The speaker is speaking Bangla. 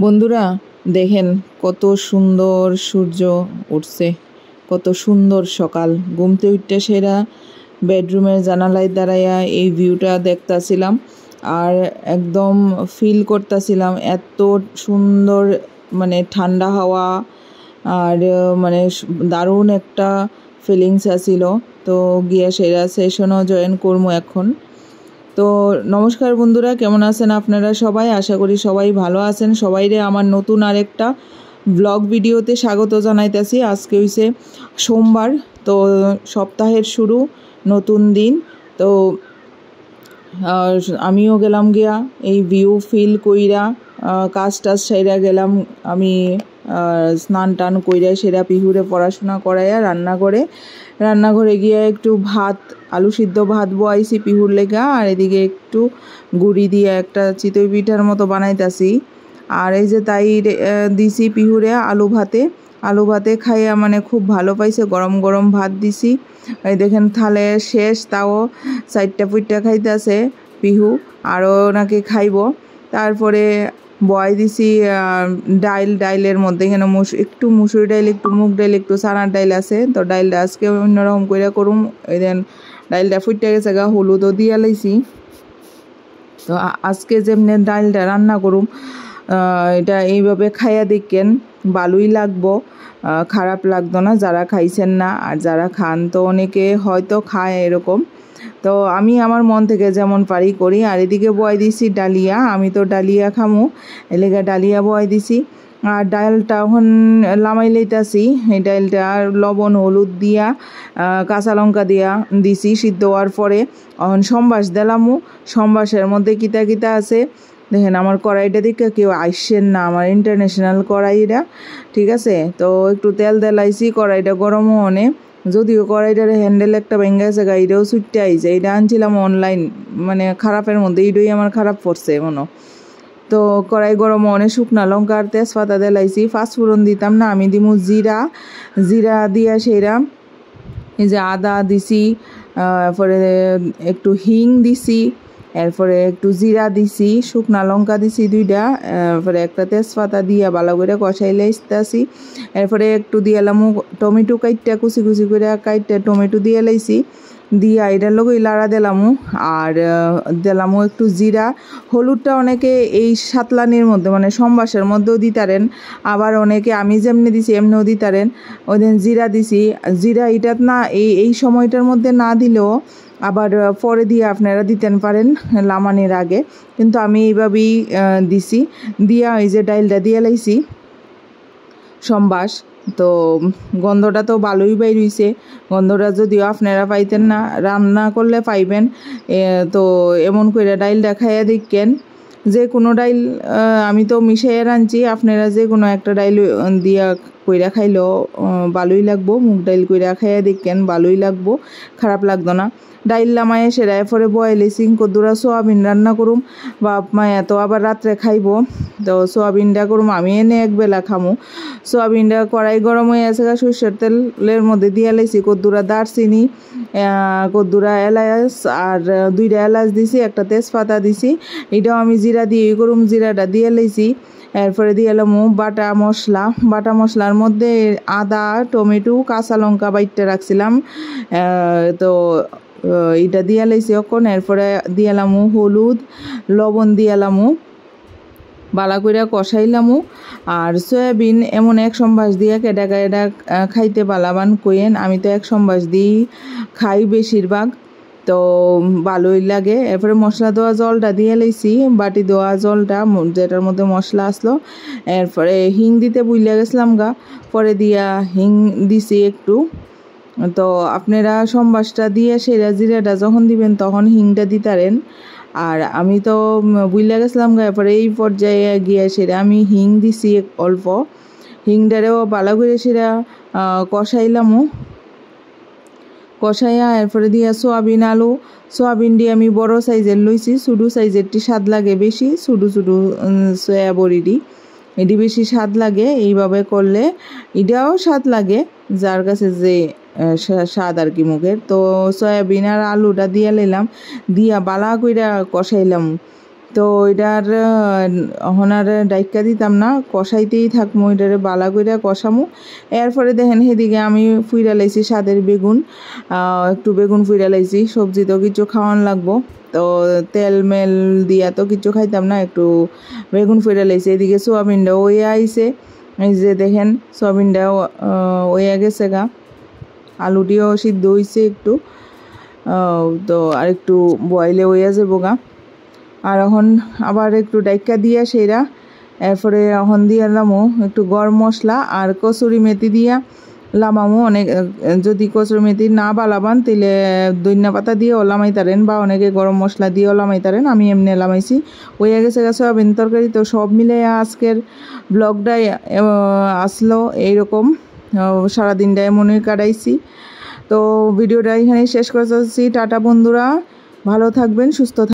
বন্ধুরা দেখেন কত সুন্দর সূর্য উঠছে, কত সুন্দর সকাল। ঘুমতে উঠতে সেরা বেডরুমের জানালায় দাঁড়াইয়া এই ভিউটা দেখতাছিলাম আর একদম ফিল করতেছিলাম এত সুন্দর, মানে ঠান্ডা হাওয়া আর দারুণ একটা ফিলিংস আছিল। তো গিয়া সেরা সেশনও জয়েন করবো এখন। তো নমস্কার বন্ধুরা, কেমন আছেন আপনারা সবাই? আশা করি সবাই ভালো আছেন। সবাইরে আমার নতুন আরেকটা ব্লগ ভিডিওতে স্বাগত জানাইতেছি। আজকে হইছে সোমবার, তো সপ্তাহের শুরু, নতুন দিন। তো আমিও গেলাম গিয়া এই ভিউ ফিল কইরা, কাজ টাজ সেরা গেলাম আমি, স্নান টান কইরা সেরা পিহুরে পড়াশোনা করাইয়া রান্নাঘরে গিয়ে একটু ভাত, আলু সিদ্ধ ভাত বয়াইছি পিহুর লেগা, আর এদিকে একটু গুড়ি দিয়ে একটা চিতই পিঠার মতো বানাইতাছি। আর এই যে তাই দিছি পিহুরে আলু ভাতে খাইয়া খুব ভালো পাইছে। গরম গরম ভাত দিছি, এই দেখেন থালে শেষ, তাও চারটা পুইটা খাইতেছে পিহু, আরও নাকি খাইব। তারপরে বয় দিছি ডাইলের মধ্যে এখানে একটু মুসুরি ডাইল, একটু মুগ ডাইল, একটু চানার ডাইল আছে। তো ডাইলটা আজকে অন্যরকম করে করুম। এই দেন ডাইলটা ফুটে গেছে গা, হলুদও দিয়া লাইছি। তো আজকে যেমনি ডাইলটা রান্না করুম, এটা এইভাবে খাইয়া দেখেন, ভালোই লাগবো, খারাপ লাগতো না। যারা খাইছেন না আর যারা খান তো অনেকে হয়তো খায় এরকম। তো আমি আমার মন থেকে যেমন পারি করি। আর এদিকে বয় দিছি ডালিয়া, আমি তো ডালিয়া খামু, এলাকা ডালিয়া বয় দিছি। আর ডালটা এখন লামাই লইতাছি। এই ডালটা লবণ হলুদ দিয়া কাঁচা লঙ্কা দিয়া দিছি সিদ্ধ হওয়ার পরে। এখন সম্বাস দিলামু, সম্বাসের মধ্যে কিতা কিতা আছে দেখেন। আমার কড়াইটা দিকে কেউ আইসেন না, আমার ইন্টারন্যাশনাল কড়াইটা, ঠিক আছে। তো একটু তেল দেলাইছি, কড়াইটা গরমও অনেক, যদিও কড়াইটার হ্যান্ডেল একটা ভেঙে গেছে, গাড়িটাও ছুটতে আইছে। এটা আনছিলাম অনলাইন, খারাপের মধ্যে এইটাই আমার খারাপ পড়ছে মনে। তো কড়াই গরম অনেক, শুকনা লঙ্কা আর তেজপাতা দেলাইছি। পাঁচফোড়ন দিতাম না, আমি দিমু জিরা দিয়া সেরা এই যে আদা দিছি, এরপরে একটু হিং দিছি, এরপরে একটু জিরা দিছি, শুকনা লঙ্কা দিছি দুইটা, এরপরে একটা তেজপাতা দিয়া ভালো করে কষাইলে আসতেছি। এরপরে একটু দিয়ে এলাম টমেটো কুচি কুচি করে টমেটো দিয়ে লাইছি, দিয়া এটার লোকই লাড়া দিলামু। আর দিলামু একটু জিরা, হলুদটা অনেকে এই সাতলানির মধ্যে সম্বাসের মধ্যেও দিতারেন, আবার অনেকে আমি যেমনি দিছি এমনিও দিতারেন। ওই দিন জিরা দিছি, জিরা এটাত না, এই সময়টার মধ্যে না দিলেও আবার পরে দিয়ে আপনারা দিতেন পারেন লামানির আগে, কিন্তু আমি এইভাবেই দিছি। দিয়া এই যে ডাইলটা দিয়ে লাইছি সম্বাস। তো গন্ধটা তো ভালোই বাইর হইছে, গন্ধটা যদিও আপনারা পাইতেন না, রান্না করলে পাইবেন। তো এমন করে ডাইলটা খাইয়া দেখেন। যে কোনো ডাইল, আমি তো মিশাইয়া রাঁধছি, আপনারা যে কোনো একটা ডাইল দিয়া কইরা খাইলেও ভালোই লাগবো। মুগ ডাইল কইরা খাইয়া দেখেন, ভালোই লাগবো, খারাপ লাগতো না। ডাইল লামায় সেরা এরপরে বয়েলে কদ্দুরা সোয়াবিন রান্না করুম, বাপ মায়া তো আবার রাত্রে খাইব। তো সোয়াবিনটা করুম, আমি এনে একবেলা খামু। সোয়াবিনটা কড়াই গরম হয়ে আছে, সরষের তেলের মধ্যে দিয়ে লাইছি কদ্দুরা দারচিনি, কদ্দুরা এলাচ, আর দুইটা এলাচ দিছি, একটা তেজপাতা দিছি। এটাও আমি জিরা দিয়ে করুম, জিরাটা দিয়ে লাইছি। এরপরে দিয়ে এলাম বাটা মশলার মধ্যে আদা, টমেটো, কাঁচা লঙ্কা বাইটটা রাখছিলাম, তো এটা দিয়ে লাইছি অখন। এরপরে দিয়ে এলাম হলুদ, লবণ দিয়ে এলাম, বালা কইরা কষাইলামু। আর সয়াবিন এমন এক সম্বাস দিয়া কেডা খাইতে বালাবান কইেন, আমি তো এক সম্বাস দিই খাই বেশিরভাগ, তো ভালোই লাগে। এরপরে মশলা দেওয়া জলটা দিয়ে লাইছি, বাটি দেওয়া জলটা যেটার মধ্যে মশলা আসলো। এরপরে হিং দিতে বুইলা গেছিলাম গা, পরে দিয়া হিং দিছি একটু। তো আপনারা সম্বাসটা দিয়ে সেরা জিরাটা যখন দিবেন তখন হিংটা দিতারেন। আর আমি তো বুইলা গেছিলাম গা, এরপরে এই পর্যায়ে গিয়ে সেরা আমি হিং দিছি অল্প, হিংটারেও ভালো করে সেরা কষাইলামও। কষাইয়া এরপরে দিয়া সোয়াবিন দিয়ে আমি বড় সাইজের লইছি, ছোটো সাইজেরটি স্বাদ লাগে বেশি, ছোটো সয়া বড়িটি এটি বেশি স্বাদ লাগে। এইভাবে করলে এটাও স্বাদ লাগে, যার কাছে যে স্বাদ আর কি মুখের। তো সয়াবিন আর আলুটা দিয়া লাইলাম, দিয়া বালা কইরা কষাইলাম। তো এটার হনার ডাইকা দিতাম না, কষাইতেই থাকবো, এটারে বালা কইরা কষামু। এরপরে দেখেন সেদিকে আমি ফুইরা লাইছি স্বাদের বেগুন, একটু বেগুন ফুইরা লাইছি। সবজি তো কিছু খাওয়ান লাগবো, তো তেল মেল দিয়া তো কিছু খাইতাম না, একটু বেগুন ফুইরা লাইছি। এদিকে সোয়াবিনটাও ওইয়া আইছে, এই যে দেখেন সোয়াবিনটাও ওইয়া গেছে গা, আলুটিও সিদ্ধ হইছে একটু, তো আর একটু বয়েলে ওইয়া যাবো গা। আর এখন আবার একটু ডাইকা দিয়া সেরা, এরপরে এখন দিয়ে লামো একটু গরম মশলা আর কসুরি মেথি দিয়া লামামো। অনেক যদি কসুরি মেথি না বালাবান তাহলে ধনিয়া পাতা দিয়েও লামাইতারেন, বা অনেকে গরম মশলা দিয়েও লামাইতারেন, আমি এমনি লামাইছি। হয়ে গেছে সয়াবিন তরকারি। তো সব মিলে আজকের ব্লগটাই আসলো এইরকম, সারাদিনটা এমনই কাটাইছি। তো ভিডিওটা এখানে শেষ করতে চাচ্ছি। টাটা বন্ধুরা, ভালো থাকবেন, সুস্থ থাকবেন।